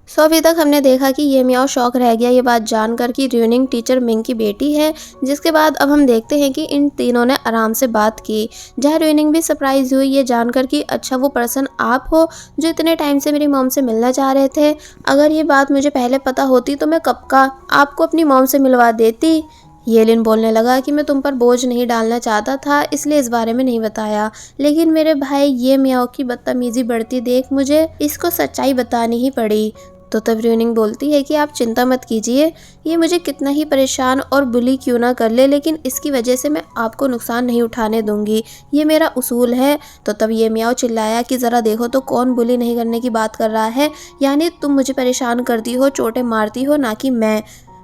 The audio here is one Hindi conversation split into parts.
सो अभी तक हमने देखा कि ये मियाओ शॉक रह गया ये बात जानकर कि र्यूनिंग टीचर मिंग की बेटी है, जिसके बाद अब हम देखते हैं कि इन तीनों ने आराम से बात की, जहाँ र्यूनिंग भी सरप्राइज हुई ये जानकर कि अच्छा वो पर्सन आप हो जो इतने टाइम से मेरी मॉम से मिलना चाह रहे थे। अगर ये बात मुझे पहले पता होती तो मैं कब का आपको अपनी मॉम से मिलवा देती। येलिन बोलने लगा कि मैं तुम पर बोझ नहीं डालना चाहता था, इसलिए इस बारे में नहीं बताया, लेकिन मेरे भाई ये मियाओ की बदतमीजी बढ़ती देख मुझे इसको सच्चाई बतानी ही पड़ी। तो तब र्यूनिंग बोलती है कि आप चिंता मत कीजिए, ये मुझे कितना ही परेशान और बुली क्यों ना कर ले, लेकिन इसकी वजह से मैं आपको नुकसान नहीं उठाने दूंगी, ये मेरा उसूल है। तो तब ये मियाओ चिल्लाया कि ज़रा देखो तो कौन बुली नहीं करने की बात कर रहा है, यानी तुम मुझे परेशान करती हो, चोटें मारती हो, ना कि मैं।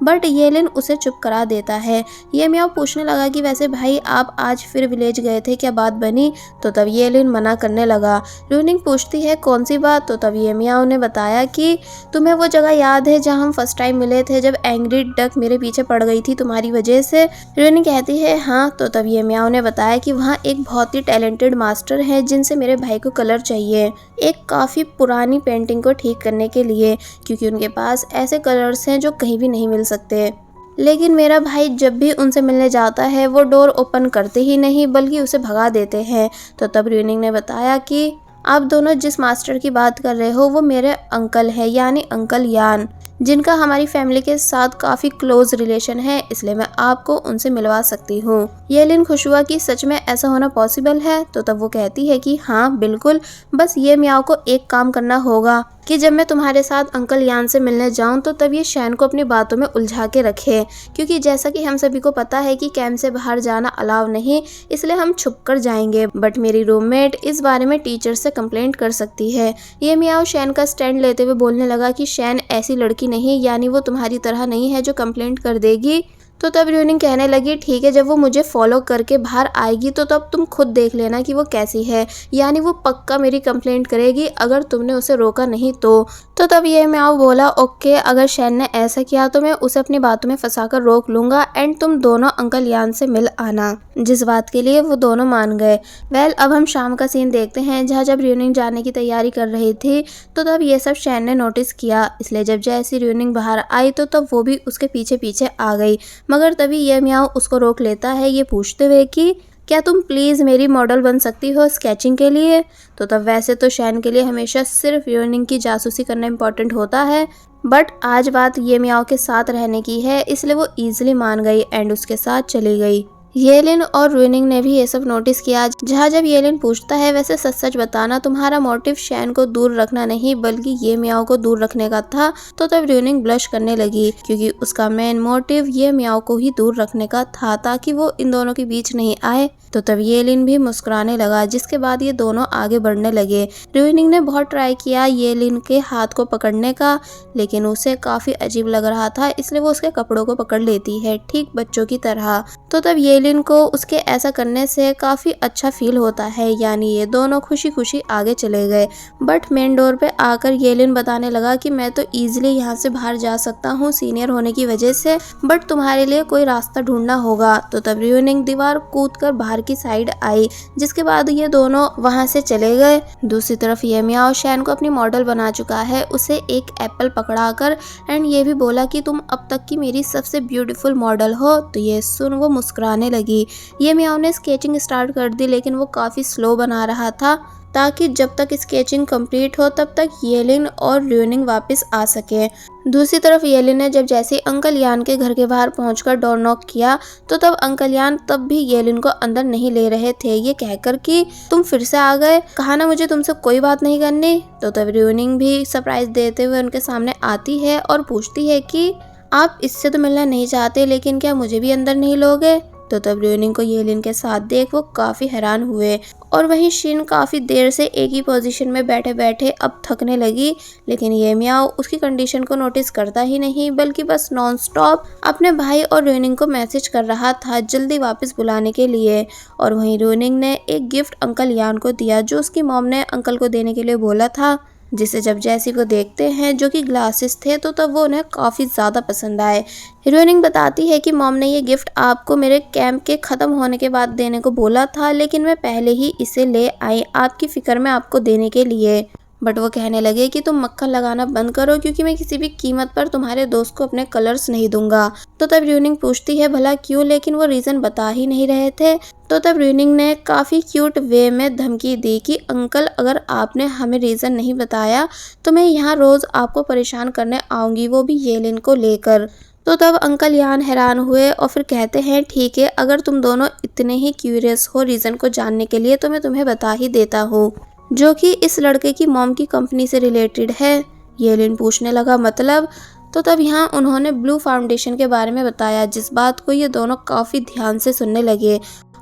बट येलिन उसे चुप करा देता है। ये मियाओ पूछने लगा कि वैसे भाई आप आज फिर विलेज गए थे, क्या बात बनी? तो तब येलिन मना करने लगा। र्यूनिंग पूछती है कौन सी बात? तो तब ये मियाओ ने बताया कि तुम्हें वो जगह याद है जहाँ हम फर्स्ट टाइम मिले थे, जब एंग्री डक मेरे पीछे पड़ गई थी तुम्हारी वजह से? र्यूनिंग कहती है हाँ। तो तब ये मियाओ ने बताया कि वहाँ एक बहुत ही टैलेंटेड मास्टर है जिनसे मेरे भाई को कलर चाहिए, एक काफ़ी पुरानी पेंटिंग को ठीक करने के लिए, क्योंकि उनके पास ऐसे कलर्स हैं जो कहीं भी नहीं मिल सकते। लेकिन मेरा भाई जब भी उनसे मिलने जाता है वो डोर ओपन करते ही नहीं बल्कि उसे भगा देते हैं। तो तब र्यूनिंग ने बताया कि आप दोनों जिस मास्टर की बात कर रहे हो वो मेरे अंकल हैं, यानी अंकल यान, जिनका हमारी फैमिली के साथ काफ़ी क्लोज रिलेशन है, इसलिए मैं आपको उनसे मिलवा सकती हूँ। येलिन खुश हुआ कि सच में ऐसा होना पॉसिबल है। तो तब वो कहती है कि हाँ बिल्कुल, बस ये मियाओ को एक काम करना होगा कि जब मैं तुम्हारे साथ अंकल यान से मिलने जाऊं तो तब ये शैन को अपनी बातों में उलझा के रखे, क्योंकि जैसा कि हम सभी को पता है कि कैंप से बाहर जाना अलाउ नहीं, इसलिए हम छुप कर जाएंगे, बट मेरी रूममेट इस बारे में टीचर से कंप्लेंट कर सकती है। ये मियाओ शैन का स्टैंड लेते हुए बोलने लगा कि शैन ऐसी लड़की नहीं, यानी वो तुम्हारी तरह नहीं है जो कंप्लेंट कर देगी। तो तब र्यूनिंग कहने लगी ठीक है, जब वो मुझे फॉलो करके बाहर आएगी तो तब तुम खुद देख लेना कि वो कैसी है, यानी वो पक्का मेरी कंप्लेंट करेगी अगर तुमने उसे रोका नहीं तो तब ये मियाओ बोला ओके, अगर शैन ने ऐसा किया तो मैं उसे अपनी बातों में फंसाकर रोक लूंगा एंड तुम दोनों अंकल यान से मिल आना, जिस बात के लिए वो दोनों मान गए। वेल अब हम शाम का सीन देखते हैं, जहाँ जब र्यूनिंग जाने की तैयारी कर रही थी तो तब ये सब शैन ने नोटिस किया, इसलिए जब जैसी र्यूनिंग बाहर आई तो तब वो भी उसके पीछे पीछे आ गई, मगर तभी ये मियाओ उसको रोक लेता है, ये पूछते हुए कि क्या तुम प्लीज़ मेरी मॉडल बन सकती हो स्केचिंग के लिए? तो तब वैसे तो शैन के लिए हमेशा सिर्फ र्यूनिंग की जासूसी करना इम्पोर्टेंट होता है, बट आज बात ये मियाओ के साथ रहने की है, इसलिए वो ईजिली मान गई एंड उसके साथ चली गई। येलिन और र्यूनिंग ने भी ये सब नोटिस किया, जहाँ जब येलिन पूछता है वैसे सच सच बताना तुम्हारा मोटिव शैन को दूर रखना नहीं बल्कि ये मियाओ को दूर रखने का था? तो तब र्यूनिंग ब्लश करने लगी, क्योंकि उसका मेन मोटिव ये मियाओ को ही दूर रखने का था ताकि वो इन दोनों के बीच नहीं आए। तो तब येलिन भी मुस्कुराने लगा, जिसके बाद ये दोनों आगे बढ़ने लगे। र्यूनिंग ने बहुत ट्राई किया येलिन के हाथ को पकड़ने का, लेकिन उसे काफ़ी अजीब लग रहा था, इसलिए वो उसके कपड़ों को पकड़ लेती है ठीक बच्चों की तरह। तो तब येलिन को उसके ऐसा करने से काफ़ी अच्छा फील होता है, यानी ये दोनों खुशी खुशी आगे चले गए। बट मेन डोर पे आकर येलिन बताने लगा कि मैं तो ईजिली यहाँ से बाहर जा सकता हूँ सीनियर होने की वजह से, बट तुम्हारे लिए कोई रास्ता ढूंढना होगा। तो तब र्यूनिंग दीवार कूदकर बाहर की साइड आई, जिसके बाद ये दोनों वहाँ से चले गए। दूसरी तरफ ये मियाओ शैन को अपनी मॉडल बना चुका है, उसे एक एप्पल पकड़ाकर एंड ये भी बोला कि तुम अब तक की मेरी सबसे ब्यूटीफुल मॉडल हो। तो ये सुन वो मुस्कुराने लगी। ये मियाओ ने स्केचिंग स्टार्ट कर दी, लेकिन वो काफ़ी स्लो बना रहा था ताकि जब तक स्केचिंग कंप्लीट हो तब तक येलिन और र्यूनिंग वापस आ सके। दूसरी तरफ येलिन ने जब जैसे ही अंकल यान के घर के बाहर पहुंचकर डोर नॉक किया तो तब अंकल यान तब भी येलिन को अंदर नहीं ले रहे थे, ये कहकर कि तुम फिर से आ गए, कहा ना मुझे तुमसे कोई बात नहीं करनी। तो तब र्यूनिंग भी सरप्राइज देते हुए उनके सामने आती है और पूछती है कि आप इससे तो मिलना नहीं चाहते, लेकिन क्या मुझे भी अंदर नहीं लोगे? तो तब र्यूनिंग को येलिन के साथ देख वो काफ़ी हैरान हुए, और वहीं शिन काफ़ी देर से एक ही पोजीशन में बैठे बैठे अब थकने लगी, लेकिन ये मियाओ उसकी कंडीशन को नोटिस करता ही नहीं बल्कि बस नॉन स्टॉप अपने भाई और र्यूनिंग को मैसेज कर रहा था जल्दी वापस बुलाने के लिए। और वहीं र्यूनिंग ने एक गिफ्ट अंकल यान को दिया जो उसकी मॉम ने अंकल को देने के लिए बोला था, जिसे जब जैसी वो देखते हैं जो कि ग्लासेस थे तो तब वो उन्हें काफ़ी ज़्यादा पसंद आए। र्यूनिंग बताती है कि मॉम ने ये गिफ्ट आपको मेरे कैंप के ख़त्म होने के बाद देने को बोला था, लेकिन मैं पहले ही इसे ले आई आपकी फ़िक्र में आपको देने के लिए। बट वो कहने लगे कि तुम मक्खन लगाना बंद करो क्योंकि मैं किसी भी कीमत पर तुम्हारे दोस्त को अपने कलर्स नहीं दूंगा। तो तब र्यूनिंग पूछती है भला क्यों, लेकिन वो रीजन बता ही नहीं रहे थे। तो तब र्यूनिंग ने काफी क्यूट वे में धमकी दी कि अंकल अगर आपने हमें रीजन नहीं बताया तो मैं यहाँ रोज आपको परेशान करने आऊंगी, वो भी येलिन को लेकर। तो तब अंकल यान हैरान हुए और फिर कहते हैं ठीक है, अगर तुम दोनों इतने ही क्यूरियस हो रीजन को जानने के लिए तो मैं तुम्हें बता ही देता हूँ, जो कि इस लड़के की मॉम की कंपनी से रिलेटेड है। येलिन पूछने लगा मतलब। तो तब यहाँ उन्होंने ब्लू फाउंडेशन के बारे में बताया, जिस बात को ये दोनों काफी ध्यान से सुनने लगे।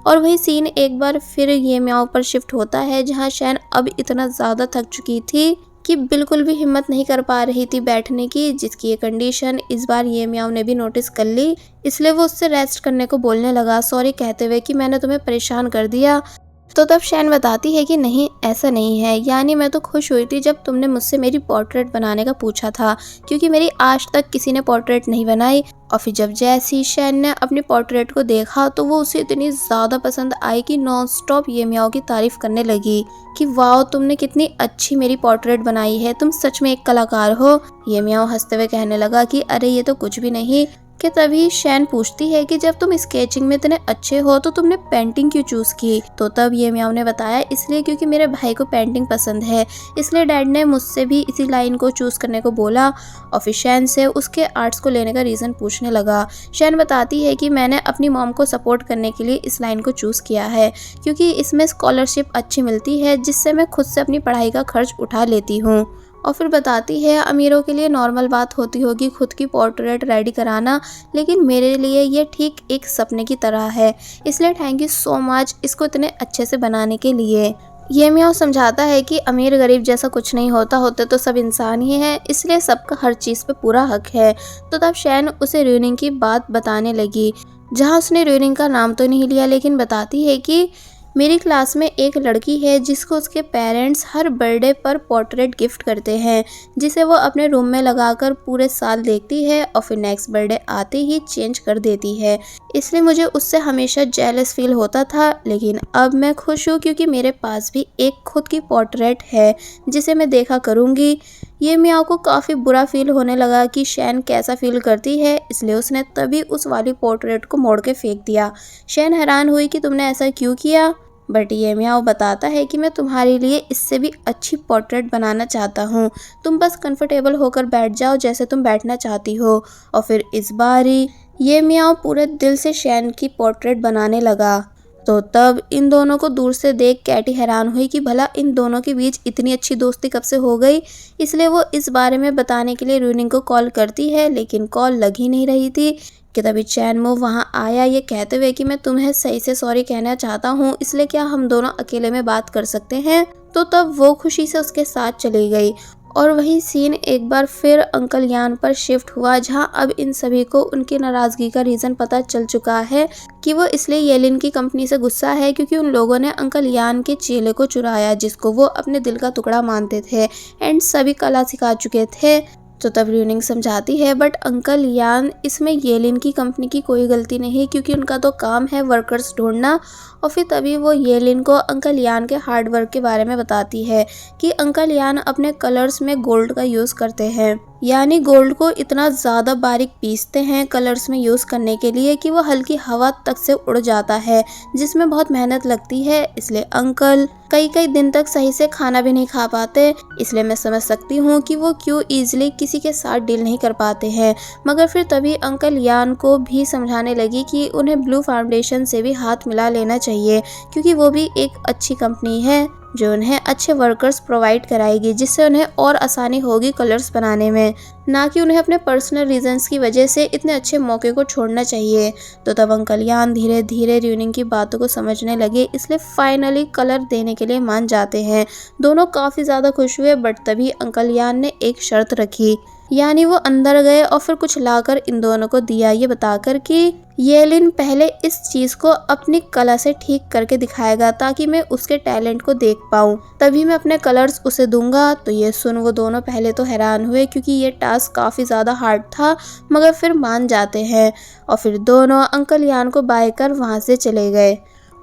और वही सीन एक बार फिर ये म्याओ पर शिफ्ट होता है, जहाँ शैन अब इतना ज्यादा थक चुकी थी कि बिल्कुल भी हिम्मत नहीं कर पा रही थी बैठने की, जिसकी ये कंडीशन इस बार ये म्याओ ने भी नोटिस कर ली। इसलिए वो उससे रेस्ट करने को बोलने लगा, सॉरी कहते हुए कि मैंने तुम्हें परेशान कर दिया। तो तब शैन बताती है कि नहीं ऐसा नहीं है, यानी मैं तो खुश हुई थी जब तुमने मुझसे मेरी पोर्ट्रेट बनाने का पूछा था, क्योंकि मेरी आज तक किसी ने पोर्ट्रेट नहीं बनाई। और फिर जब जैसी शैन ने अपनी पोर्ट्रेट को देखा तो वो उसे इतनी ज़्यादा पसंद आई कि नॉन स्टॉप ये म्याओ की तारीफ करने लगी कि वाह तुमने कितनी अच्छी मेरी पोर्ट्रेट बनाई है, तुम सच में एक कलाकार हो। ये म्याओ हंसते हुए कहने लगा कि अरे ये तो कुछ भी नहीं। कि तभी शैन पूछती है कि जब तुम स्केचिंग में इतने अच्छे हो तो तुमने पेंटिंग क्यों चूज की। तो तब ये म्याओ ने बताया इसलिए क्योंकि मेरे भाई को पेंटिंग पसंद है, इसलिए डैड ने मुझसे भी इसी लाइन को चूज करने को बोला। और फिर शैन से उसके आर्ट्स को लेने का रीजन पूछने लगा। शैन बताती है कि मैंने अपनी मॉम को सपोर्ट करने के लिए इस लाइन को चूज किया है, क्योंकि इसमें स्कॉलरशिप अच्छी मिलती है जिससे मैं खुद से अपनी पढ़ाई का खर्च उठा लेती हूँ। और फिर बताती है अमीरों के लिए नॉर्मल बात होती होगी खुद की पोर्ट्रेट रेडी कराना, लेकिन मेरे लिए ये ठीक एक सपने की तरह है, इसलिए थैंक यू सो मच इसको इतने अच्छे से बनाने के लिए। ये म्याओ समझाता है कि अमीर गरीब जैसा कुछ नहीं होता, होते तो सब इंसान ही हैं, इसलिए सबका हर चीज़ पे पूरा हक है। तो तब शैन उसे र्यूनिंग की बात बताने लगी, जहाँ उसने र्यूनिंग का नाम तो नहीं लिया, लेकिन बताती है कि मेरी क्लास में एक लड़की है जिसको उसके पेरेंट्स हर बर्थडे पर पोर्ट्रेट गिफ्ट करते हैं, जिसे वो अपने रूम में लगाकर पूरे साल देखती है और फिर नेक्स्ट बर्थडे आते ही चेंज कर देती है। इसलिए मुझे उससे हमेशा जेलस फील होता था, लेकिन अब मैं खुश हूँ क्योंकि मेरे पास भी एक खुद की पोर्ट्रेट है जिसे मैं देखा करूँगी। ये म्याओ को काफ़ी बुरा फील होने लगा कि शैन कैसा फील करती है, इसलिए उसने तभी उस वाली पोर्ट्रेट को मोड़ के फेंक दिया। शैन हैरान हुई कि तुमने ऐसा क्यों किया, बट ये म्याओ बताता है कि मैं तुम्हारे लिए इससे भी अच्छी पोर्ट्रेट बनाना चाहता हूँ, तुम बस कंफर्टेबल होकर बैठ जाओ जैसे तुम बैठना चाहती हो। और फिर इस बारी ये म्याओ पूरे दिल से शैन की पोर्ट्रेट बनाने लगा। तो तब इन दोनों को दूर से देख कैटी हैरान हुई कि भला इन दोनों के बीच इतनी अच्छी दोस्ती कब से हो गई। इसलिए वो इस बारे में बताने के लिए र्यूनिंग को कॉल करती है, लेकिन कॉल लग ही नहीं रही थी कि तभी चैन मूव वहाँ आया, ये कहते हुए कि मैं तुम्हें सही से सॉरी कहना चाहता हूँ, इसलिए क्या हम दोनों अकेले में बात कर सकते हैं। तो तब वो खुशी से उसके साथ चली गई। और वही सीन एक बार फिर अंकल यान पर शिफ्ट हुआ, जहां अब इन सभी को उनकी नाराज़गी का रीज़न पता चल चुका है कि वो इसलिए येलिन की कंपनी से गुस्सा है क्योंकि उन लोगों ने अंकल यान के चेले को चुराया, जिसको वो अपने दिल का टुकड़ा मानते थे एंड सभी कला सिखा चुके थे। तो तब र्यूनिंग समझाती है बट अंकल यान इसमें येलिन की कंपनी की कोई गलती नहीं, क्योंकि उनका तो काम है वर्कर्स ढूंढना। और फिर तभी वो येलिन को अंकल यान के हार्ड वर्क के बारे में बताती है कि अंकल यान अपने कलर्स में गोल्ड का यूज़ करते हैं, यानी गोल्ड को इतना ज़्यादा बारीक पीसते हैं कलर्स में यूज़ करने के लिए कि वो हल्की हवा तक से उड़ जाता है, जिसमें बहुत मेहनत लगती है। इसलिए अंकल कई कई दिन तक सही से खाना भी नहीं खा पाते। इसलिए मैं समझ सकती हूँ कि वो क्यों ईजिली किसी के साथ डील नहीं कर पाते हैं। मगर फिर तभी अंकल यान को भी समझाने लगी कि उन्हें ब्लू फाउंडेशन से भी हाथ मिला लेना चाहिए, क्योंकि वो भी एक अच्छी कंपनी है जो उन्हें अच्छे वर्कर्स प्रोवाइड कराएगी, जिससे उन्हें और आसानी होगी कलर्स बनाने में, ना कि उन्हें अपने पर्सनल रीजंस की वजह से इतने अच्छे मौके को छोड़ना चाहिए। तो तब अंकल यान धीरे धीरे र्यूनिंग की बातों को समझने लगे, इसलिए फाइनली कलर देने के लिए मान जाते हैं। दोनों काफ़ी ज़्यादा खुश हुए, बट तभी अंकल यान ने एक शर्त रखी, यानी वो अंदर गए और फिर कुछ लाकर इन दोनों को दिया, ये बताकर कि येलिन पहले इस चीज़ को अपनी कला से ठीक करके दिखाएगा ताकि मैं उसके टैलेंट को देख पाऊँ, तभी मैं अपने कलर्स उसे दूंगा। तो ये सुन वो दोनों पहले तो हैरान हुए क्योंकि ये टास्क काफ़ी ज़्यादा हार्ड था, मगर फिर मान जाते हैं। और फिर दोनों अंकल यान को बाय कर वहाँ से चले गए।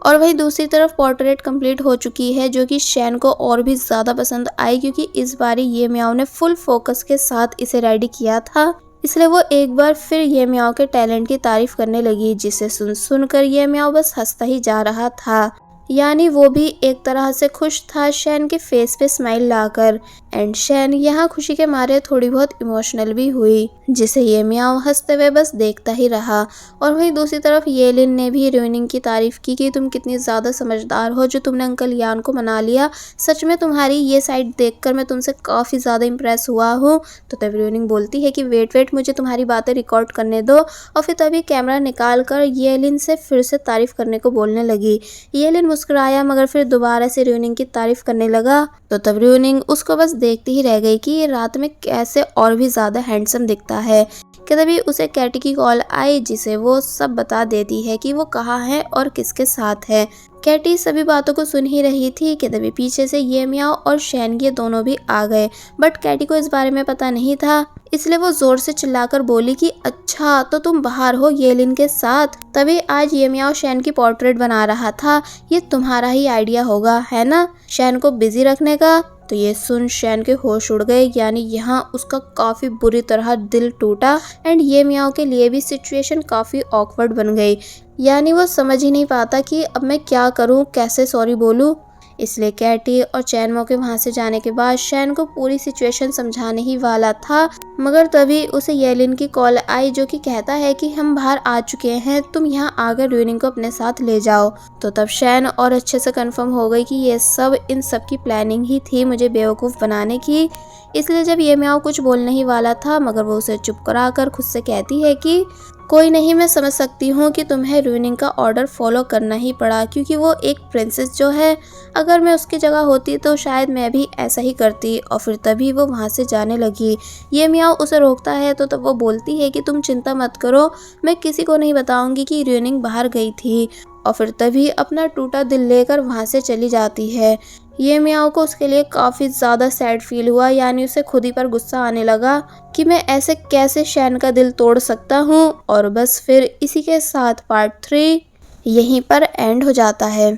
और वहीं दूसरी तरफ पोर्ट्रेट कंप्लीट हो चुकी है, जो कि शैन को और भी ज़्यादा पसंद आई क्योंकि इस बारी ये मियाओ ने फुल फोकस के साथ इसे रेडी किया था। इसलिए वो एक बार फिर ये मियाओ के टैलेंट की तारीफ करने लगी, जिसे सुनकर ये मियाओ बस हंसता ही जा रहा था। यानी वो भी एक तरह से खुश था शैन के फेस पे स्माइल लाकर। एंड शैन यहाँ खुशी के मारे थोड़ी बहुत इमोशनल भी हुई, जिसे ये मियाओ हंसते हुए बस देखता ही रहा। और वहीं दूसरी तरफ येलिन ने भी रुइनिंग की तारीफ की कि तुम कितनी ज़्यादा समझदार हो जो तुमने अंकल यान को मना लिया। सच में तुम्हारी ये साइड देखकर मैं तुमसे काफ़ी ज़्यादा इम्प्रेस हुआ हूँ। तो तब रुइनिंग बोलती है कि वेट मुझे तुम्हारी बातें रिकॉर्ड करने दो। और फिर तभी कैमरा निकाल कर येलिन से फिर से तारीफ करने को बोलने लगी। येलिन मुस्कुराया मगर फिर दोबारा से रुइनिंग की तारीफ करने लगा। तो तब रुइनिंग उसको बस देखती ही रह गई कि ये रात में कैसे और भी ज़्यादा हैंडसम दिखता है। कि तभी उसे कैटी की कॉल आई, जिसे वो सब बता देती है कि वो कहाँ है और किसके साथ है। कैटी सभी बातों को सुन ही रही थी कि तभी पीछे से ये मियाओ और शैन ये दोनों भी आ गए। बट कैटी को इस बारे में पता नहीं था, इसलिए वो जोर से चिल्लाकर बोली कि अच्छा तो तुम बाहर हो येलिन के साथ। तभी आज ये मियाओ शैन की पोर्ट्रेट बना रहा था। ये तुम्हारा ही आइडिया होगा है ना, शैन को बिजी रखने का। तो ये सुन शैन के होश उड़ गए, यानी यहाँ उसका काफ़ी बुरी तरह दिल टूटा। एंड ये मियाओ के लिए भी सिचुएशन काफ़ी ऑकवर्ड बन गई, यानी वो समझ ही नहीं पाता कि अब मैं क्या करूँ, कैसे सॉरी बोलूँ। इसलिए कैटी और चैनमो के वहाँ से जाने के बाद शैन को पूरी सिचुएशन समझाने ही वाला था, मगर तभी उसे येलिन की कॉल आई, जो कि कहता है कि हम बाहर आ चुके हैं, तुम यहाँ आकर रुइनिंग को अपने साथ ले जाओ। तो तब शैन और अच्छे से कंफर्म हो गई कि ये सब इन सब की प्लानिंग ही थी मुझे बेवकूफ़ बनाने की। इसलिए जब ये मियाओ कुछ बोलने ही वाला था, मगर वो उसे चुप कराकर खुद से कहती है कि कोई नहीं, मैं समझ सकती हूँ कि तुम्हें रुइनिंग का ऑर्डर फॉलो करना ही पड़ा, क्योंकि वो एक प्रिंसेस जो है, अगर मैं उसकी जगह होती तो शायद मैं भी ऐसा ही करती। और फिर तभी वो वहाँ से जाने लगी। ये मियाओ उसे रोकता है, तो तब वो बोलती है कि तुम चिंता मत करो, मैं किसी को नहीं बताऊंगी कि रुइनिंग बाहर गई थी। और फिर तभी अपना टूटा दिल लेकर वहाँ से चली जाती है। ये मियाओ को उसके लिए काफ़ी ज़्यादा सैड फील हुआ, यानी उसे खुद ही पर गुस्सा आने लगा कि मैं ऐसे कैसे शैन का दिल तोड़ सकता हूँ। और बस फिर इसी के साथ पार्ट 3 यहीं पर एंड हो जाता है।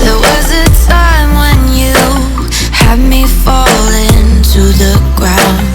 There was a time when you had me falling to the ground.